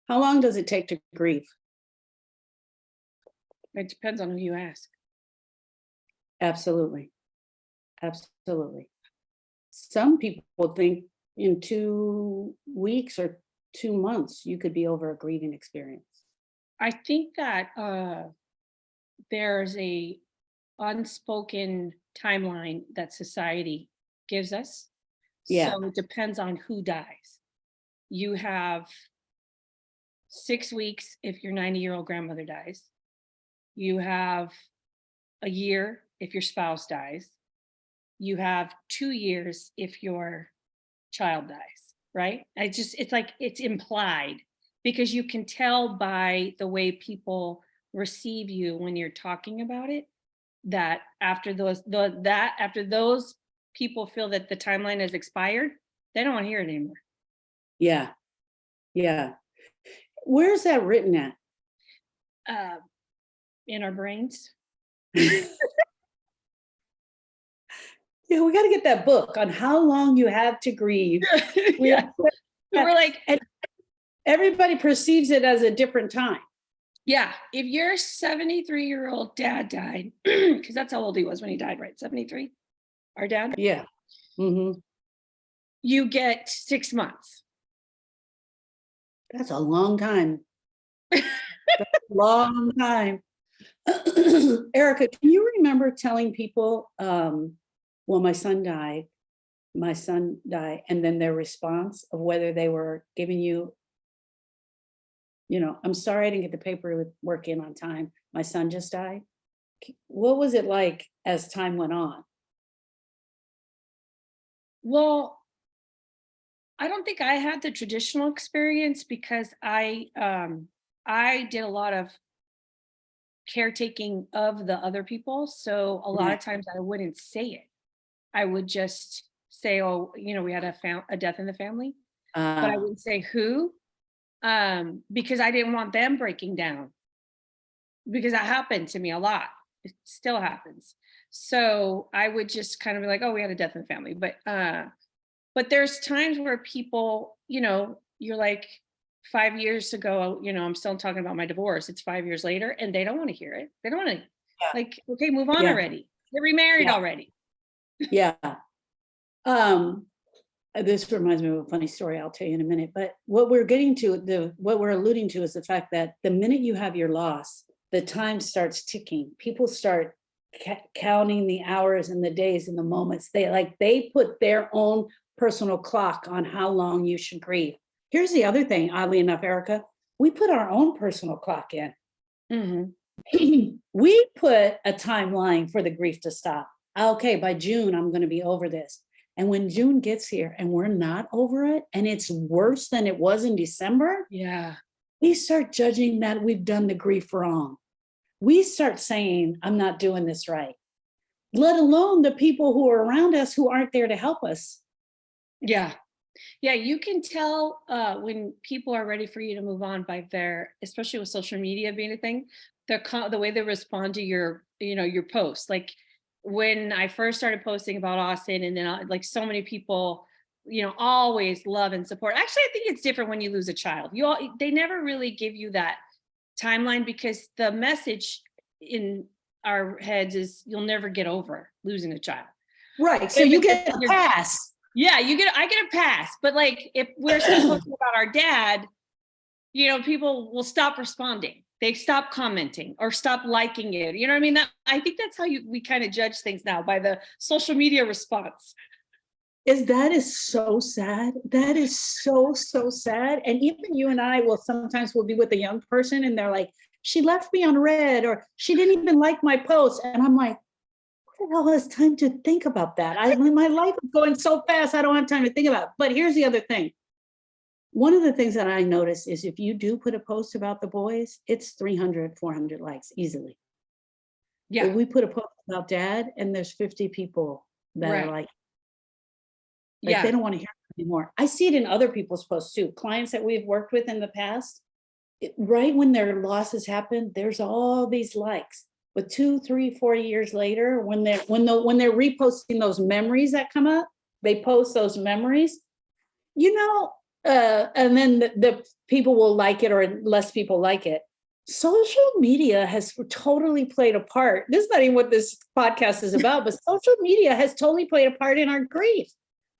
How long does it take to grieve? It depends on who you ask. Absolutely. Absolutely. Some people think in 2 weeks or 2 months, you could be over a grieving experience. I think that there's a unspoken timeline that society gives us. Yeah. So it depends on who dies. You have 6 weeks if your 90-year-old grandmother dies. You have a year if your spouse dies. You have 2 years if your child dies, right? It's like it's implied because you can tell by the way people receive you when you're talking about it that after those people feel that the timeline has expired, they don't want to hear it anymore. Yeah. Yeah. Where's that written at? Uh, in our brains. Yeah, we got to get that book on how long you have to grieve. Yeah. We're like, and everybody perceives it as a different time. yeah, if your 73-year-old dad died, because that's how old he was when he died, right? 73, our dad? Yeah. Mm-hmm. You get 6 months. That's a long time. Long time. Erica, can you remember telling people, well, my son died, and then their response of whether they were giving you, I'm sorry I didn't get the paperwork in on time. My son just died. What was it like as time went on? Well, I don't think I had the traditional experience because I did a lot of caretaking of the other people. So a lot of times I wouldn't say it. I would just say, oh, we had a death in the family, but I wouldn't say who, because I didn't want them breaking down, because that happened to me a lot. It still happens. So I would just kind of be like, oh, we had a death in the family. But there's times where people, you're like, 5 years ago, I'm still talking about my divorce. It's 5 years later and they don't want to hear it. They don't want to, like, okay, move on already. Get remarried already. Yeah. This reminds me of a funny story I'll tell you in a minute, but what we're alluding to is the fact that the minute you have your loss, the time starts ticking. People start counting the hours and the days and the moments. They put their own personal clock on how long you should grieve. Here's the other thing, oddly enough, Erica, we put our own personal clock in. Mm-hmm. We put a timeline for the grief to stop. Okay, by June, I'm going to be over this. And when June gets here and we're not over it, and it's worse than it was in December, we start judging that we've done the grief wrong. We start saying, I'm not doing this right, let alone the people who are around us who aren't there to help us. Yeah. Yeah, you can tell when people are ready for you to move on by especially with social media being a thing, the way they respond to your posts. Like when I first started posting about Austin, and then like so many people, always love and support. Actually, I think it's different when you lose a child. They never really give you that timeline, because the message in our heads is you'll never get over losing a child. Right. So you get a pass. Yeah, I get a pass. But like if we're still talking about our dad, people will stop responding. They stop commenting or stop liking it. You know what I mean? I think that's how we kind of judge things now, by the social media response. That is so sad. That is so, so sad. And even you and I will sometimes be with a young person and they're like, she left me on red, or she didn't even like my post. And I'm like, who the hell has time to think about that? My life is going so fast, I don't have time to think about it. But here's the other thing. One of the things that I notice is if you do put a post about the boys, it's 300, 400 likes easily. Yeah. If we put a post about dad and there's 50 people that are like they don't want to hear it anymore. I see it in other people's posts too. Clients that we've worked with in the past, right when their losses happen, there's all these likes. But 2, 3, 4 years later, when they're reposting those memories that come up, they post those memories. and then the people will like it or less people like it. Social media has totally played a part. This is not even what this podcast is about, but social media has totally played a part in our grief.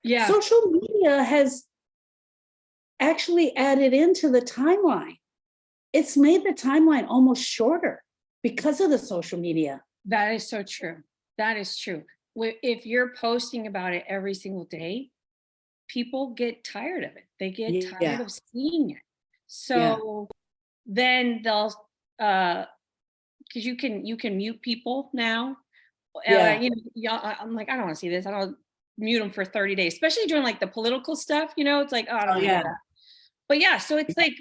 Yeah. Social media has actually added into the timeline. It's made the timeline almost shorter because of the social media. That is so true. That is true. If you're posting about it every single day, people get tired of it. They get tired of seeing it. So then they'll, because you can mute people now. I'm like, I don't want to see this. I don't mute them for 30 days, especially during like the political stuff. It's like, oh, I don't want to hear that. But yeah, so it's like,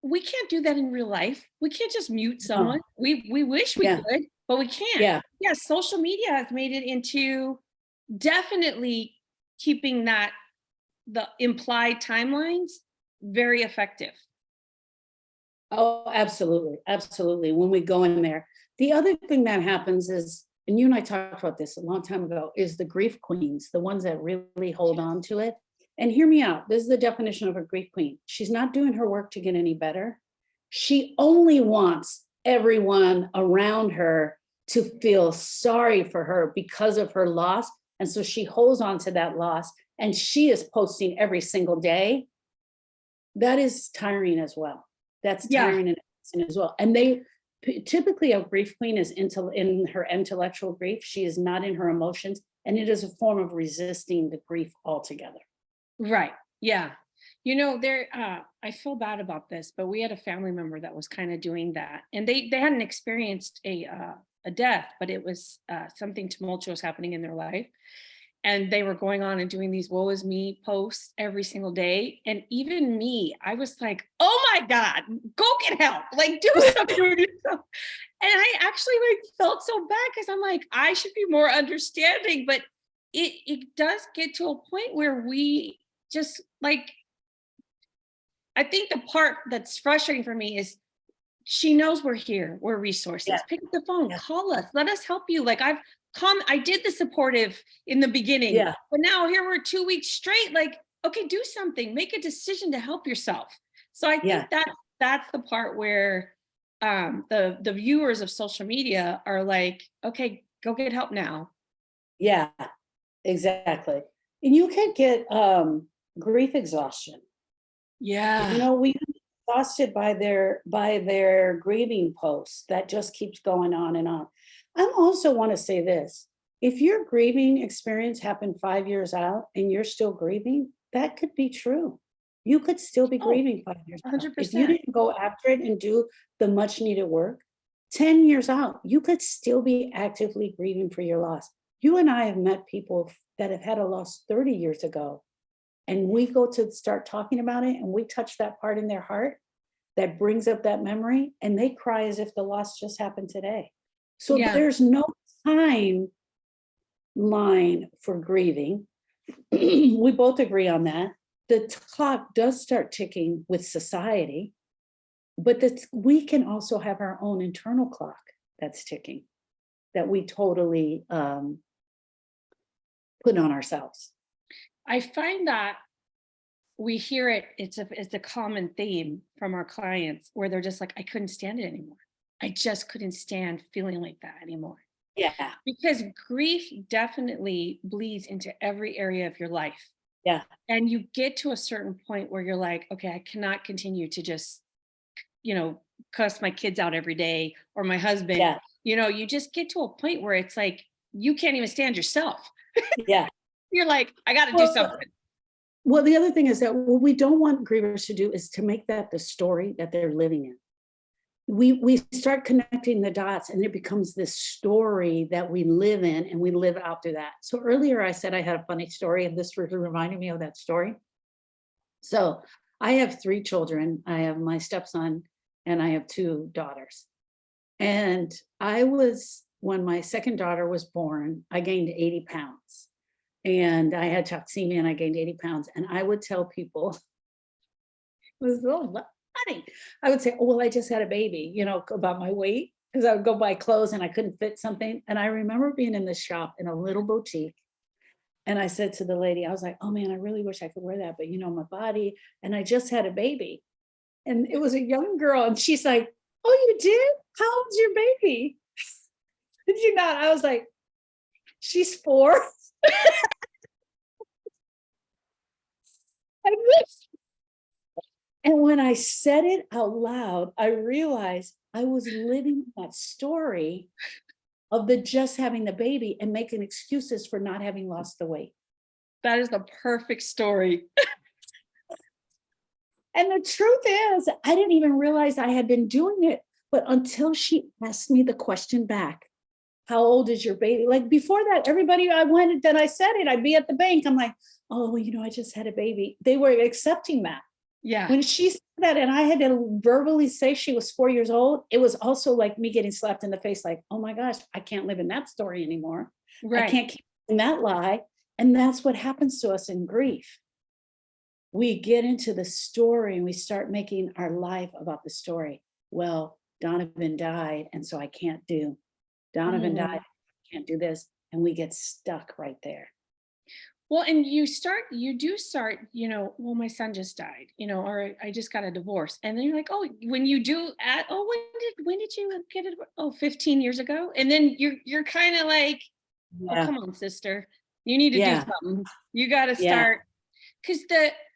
we can't do that in real life. We can't just mute someone. We wish we could, but we can't. Yeah, social media has made it into definitely keeping the implied timelines very effective. Oh, absolutely. Absolutely. When we go in there. The other thing that happens is, and you and I talked about this a long time ago, is the grief queens, the ones that really hold on to it. And hear me out. This is the definition of a grief queen. She's not doing her work to get any better. She only wants everyone around her to feel sorry for her because of her loss. And so she holds on to that loss, and she is posting every single day. That is tiring as well. That's tiring as well. And they typically, a grief queen is in her intellectual grief. She is not in her emotions, and it is a form of resisting the grief altogether. Right. Yeah. I feel bad about this, but we had a family member that was kind of doing that, and they hadn't experienced a death, but it was something tumultuous happening in their life. And they were going on and doing these woe is me posts every single day. And even me, I was like, oh my God, go get help. Like, do something. And I actually felt so bad because I'm like, I should be more understanding. But it does get to a point where we just like, I think the part that's frustrating for me is she knows we're here. We're resources. Pick up the phone, call us, let us help you. Like I did the supportive in the beginning, but now here we're 2 weeks straight. Like, okay, do something, make a decision to help yourself. So I think that's the part where the viewers of social media are like, okay, go get help now. Yeah, exactly. And you can get grief exhaustion. Yeah. We get exhausted by their grieving posts that just keeps going on and on. I also want to say this. If your grieving experience happened 5 years out and you're still grieving, that could be true. You could still be grieving 5 years 100%. Out. If you didn't go after it and do the much needed work, 10 years out, you could still be actively grieving for your loss. You and I have met people that have had a loss 30 years ago, and we go to start talking about it and we touch that part in their heart that brings up that memory, and they cry as if the loss just happened today. So there's no timeline for grieving. We both agree on that. The clock does start ticking with society, but we can also have our own internal clock that's ticking that we totally put on ourselves. I find that we hear it, it's a common theme from our clients where they're just like, I couldn't stand it anymore. I just couldn't stand feeling like that anymore. Yeah. Because grief definitely bleeds into every area of your life. Yeah. And you get to a certain point where you're like, okay, I cannot continue to just, cuss my kids out every day or my husband. Yeah. You just get to a point where it's like, you can't even stand yourself. Yeah. You're like, I got to do something. Well, the other thing is that what we don't want grievers to do is to make that the story that they're living in. We start connecting the dots, and it becomes this story that we live in, and we live out through that. So earlier I said I had a funny story, and this reminded me of that story. So I have 3 children. I have my stepson and I have 2 daughters. And when my second daughter was born, I gained 80 pounds. And I had toxemia and I gained 80 pounds. And I would tell people, it was so funny. I would say, oh, well, I just had a baby, about my weight, because I would go buy clothes and I couldn't fit something. And I remember being in the shop in a little boutique. And I said to the lady, I was like, oh man, I really wish I could wear that, but my body, and I just had a baby. And it was a young girl, and she's like, oh, you did? How old's your baby? Did you not? I was like, she's 4. And when I said it out loud, I realized I was living that story of the just having the baby and making excuses for not having lost the weight. That is the perfect story. And the truth is, I didn't even realize I had been doing it, but until she asked me the question back, how old is your baby? Like before that, everybody I wanted that I said it, I'd be at the bank. I'm like, oh, I just had a baby. They were accepting that. Yeah. When she said that and I had to verbally say she was 4 years old, it was also like me getting slapped in the face, like, oh my gosh, I can't live in that story anymore. Right. I can't keep in that lie. And that's what happens to us in grief. We get into the story and we start making our life about the story. Well, Donovan died, and so I can't do. Donovan died, I can't do this. And we get stuck right there. Well, and you do start, well, my son just died, or I just got a divorce. And then you're like, oh, when you do when did you get it? Oh, 15 years ago. And then you're kind of like, oh, come on, sister, you need to do something. You got to start, because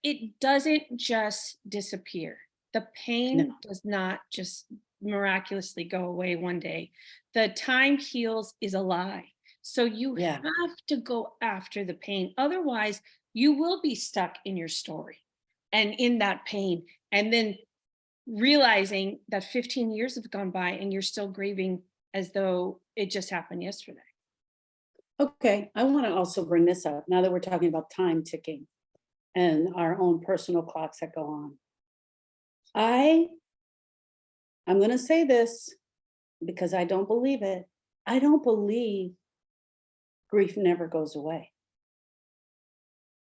it doesn't just disappear. The pain does not just miraculously go away one day. The time heals is a lie. So you have to go after the pain. Otherwise, you will be stuck in your story and in that pain. And then realizing that 15 years have gone by and you're still grieving as though it just happened yesterday. Okay, I want to also bring this up now that we're talking about time ticking and our own personal clocks that go on. I'm going to say this because I don't believe it. I don't believe grief never goes away.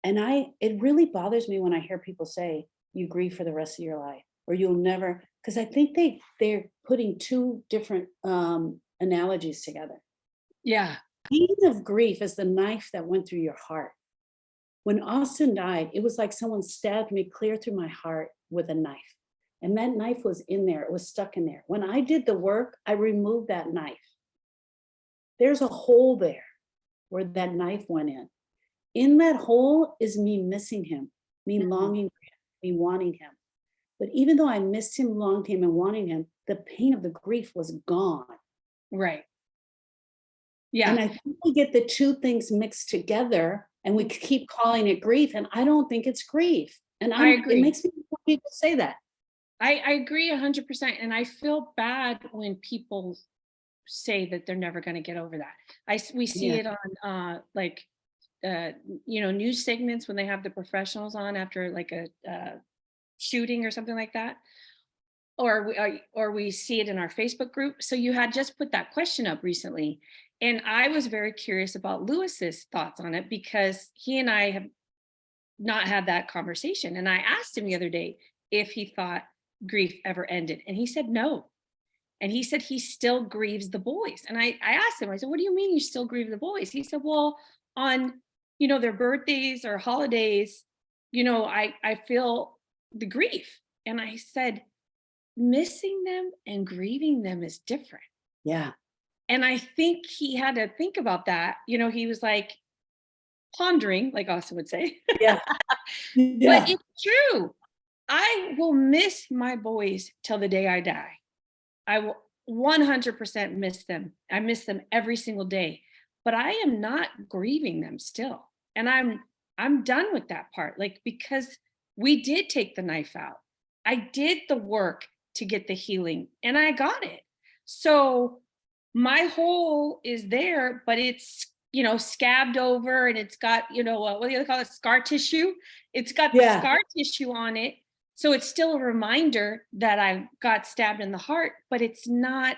And it really bothers me when I hear people say you grieve for the rest of your life or you'll never, because I think they're putting two different analogies together. Yeah. Pain of grief is the knife that went through your heart. When Austin died, it was like someone stabbed me clear through my heart with a knife. And that knife was in there. It was stuck in there. When I did the work, I removed that knife. There's a hole there where that knife went in. In that hole is me missing him, me longing for him, me wanting him. But even though I missed him, longed him, and wanting him, the pain of the grief was gone. Right. Yeah. And I think we get the two things mixed together and we keep calling it grief. And I don't think it's grief. And I agree. It makes me want people say that. I agree 100%. And I feel bad when people say that they're never going to get over that. We see it on news segments when they have the professionals on after like a shooting or something like that. Or we see it in our Facebook group. So you had just put that question up recently. And I was very curious about Lewis's thoughts on it because he and I have not had that conversation. And I asked him the other day if he thought grief ever ended. And he said no. And he said he still grieves the boys. And I asked him, I said, what do you mean you still grieve the boys? He said, well, on, their birthdays or holidays, I feel the grief. And I said, missing them and grieving them is different. Yeah. And I think he had to think about that. He was like pondering, like Austin would say. Yeah. But it's true. I will miss my boys till the day I die. I will 100% miss them. I miss them every single day, but I am not grieving them still. And I'm done with that part. Like, because we did take the knife out. I did the work to get the healing and I got it. So my hole is there, but it's, scabbed over and it's got, what do you call it? Scar tissue. It's got the scar tissue on it. So it's still a reminder that I got stabbed in the heart, but it's not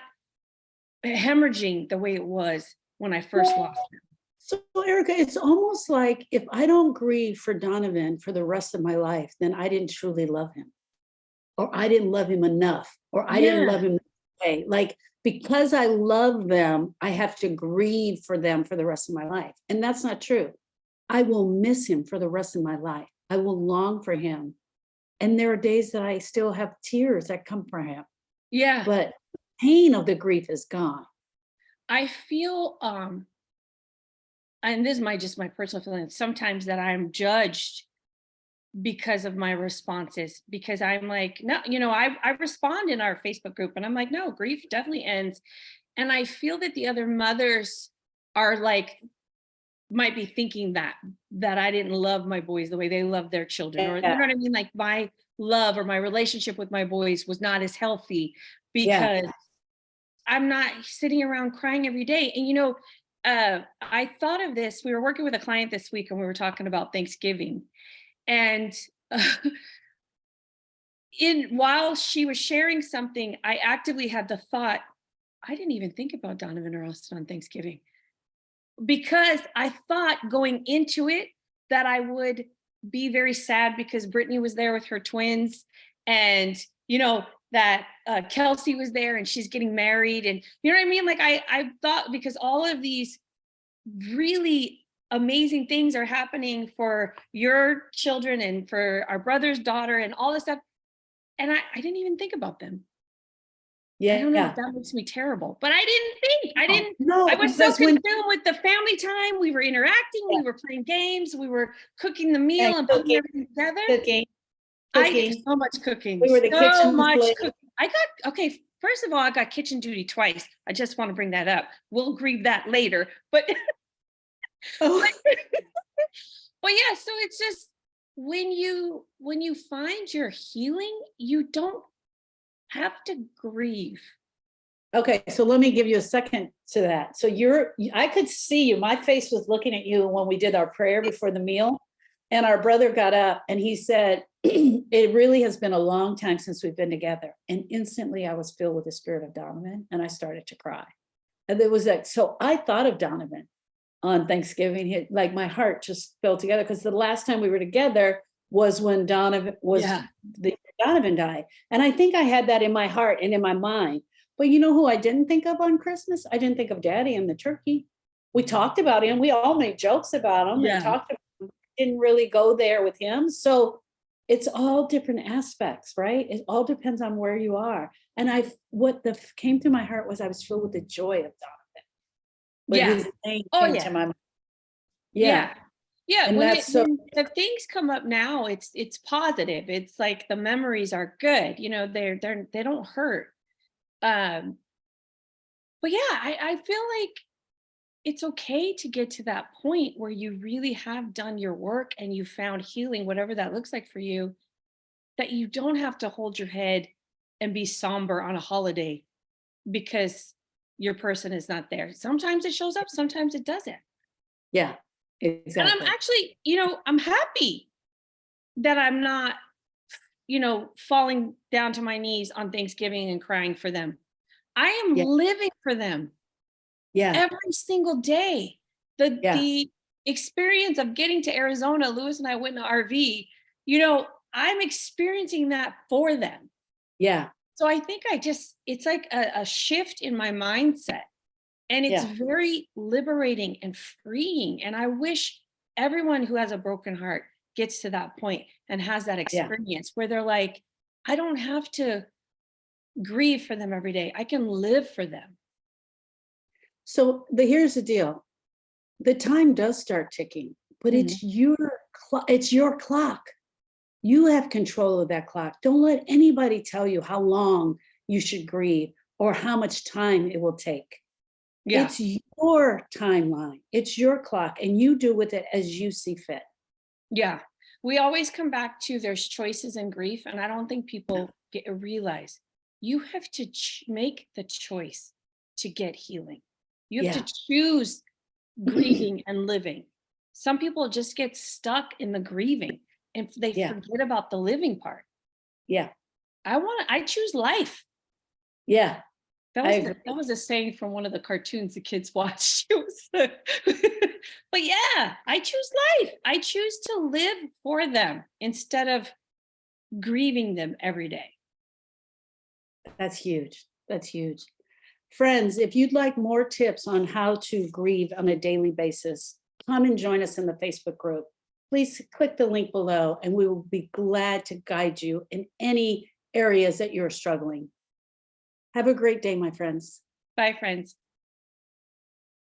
hemorrhaging the way it was when I first lost him. So Erica, it's almost like if I don't grieve for Donovan for the rest of my life, then I didn't truly love him. Or I didn't love him enough. Or I didn't love him that way. Like, because I love them, I have to grieve for them for the rest of my life. And that's not true. I will miss him for the rest of my life. I will long for him. And there are days that I still have tears that come from him, Yeah. but pain of the grief is gone. I feel, and this is just my personal feeling, sometimes that I'm judged because of my responses, because I'm like, no, I respond in our Facebook group and I'm like, no, grief definitely ends. And I feel that the other mothers are like, might be thinking that I didn't love my boys the way they love their children, or you know Yeah. what I mean? Like my love or my relationship with my boys was not as healthy Yeah. because I'm not sitting around crying every day. And I thought of this. We were working with a client this week and we were talking about Thanksgiving. And while she was sharing something, I actively had the thought, I didn't even think about Donovan or Austin on Thanksgiving, because I thought going into it that I would be very sad because Brittany was there with her twins, and that Kelsey was there and she's getting married, and you know what I mean? Like I thought, because all of these really amazing things are happening for your children and for our brother's daughter and all this stuff. And I didn't even think about them. I don't know if Yeah. that makes me terrible, but I didn't think. No, I was so because when consumed with the family time. We were interacting, yeah, we were playing games, we were cooking the meal and and putting everything together. cooking, So much cooking, We were the so kitchen much lady. cooking. Okay, first of all, I got kitchen duty twice. I just want to bring that up. We'll grieve that later. But Oh, but yeah, so it's just when you find your healing, you don't have to grieve. okay. So let me give you a second to that. So I could see you. My face was looking at you when we did our prayer before the meal. And our brother got up and he said, it really has been a long time since we've been together. And instantly I was filled with the spirit of Donovan and I started to cry. And there was that. So I thought of Donovan on Thanksgiving. Like my heart just fell together, because the last time we were together was when Donovan died. And I think I had that in my heart and in my mind. But you know who I didn't think of on Christmas? I didn't think of Daddy and the turkey. We talked about him. We all made jokes about him and talked about him. Didn't really go there with him. So it's all different aspects, right? It all depends on where you are. And what came to my heart was I was filled with the joy of Donovan. But his name came to my mind. Yeah. And When that's so, when the things come up now, it's positive. It's like the memories are good. They don't hurt. Um, but yeah, I feel like it's okay to get to that point where you really have done your work and you found healing, whatever that looks like for you, that you don't have to hold your head and be somber on a holiday because your person is not there. Sometimes it shows up, sometimes it doesn't. yeah, And I'm exactly. actually, I'm happy that I'm not, falling down to my knees on Thanksgiving and crying for them. I am Yeah. living for them Yeah. every single day. The Yeah. the experience of getting to Arizona, Lewis and I went in an RV, I'm experiencing that for them. Yeah. So I think it's like a shift in my mindset. And it's very liberating and freeing. And I wish everyone who has a broken heart gets to that point and has that experience where they're like, I don't have to grieve for them every day. I can live for them. So here's the deal. The time does start ticking, but it's your clock. You have control of that clock. Don't let anybody tell you how long you should grieve or how much time it will take. Yeah. It's your timeline. It's your clock, and you do with it as you see fit. Yeah. We always come back to there's choices in grief. And I don't think people realize you have to make the choice to get healing. You have to choose grieving and living. Some people just get stuck in the grieving and they forget about the living part. Yeah. I choose life. Yeah. That was a saying from one of the cartoons the kids watched. But yeah, I choose life. I choose to live for them instead of grieving them every day. That's huge. That's huge. Friends, if you'd like more tips on how to grieve on a daily basis, come and join us in the Facebook group. Please click the link below and we will be glad to guide you in any areas that you're struggling. Have a great day, my friends. Bye, friends.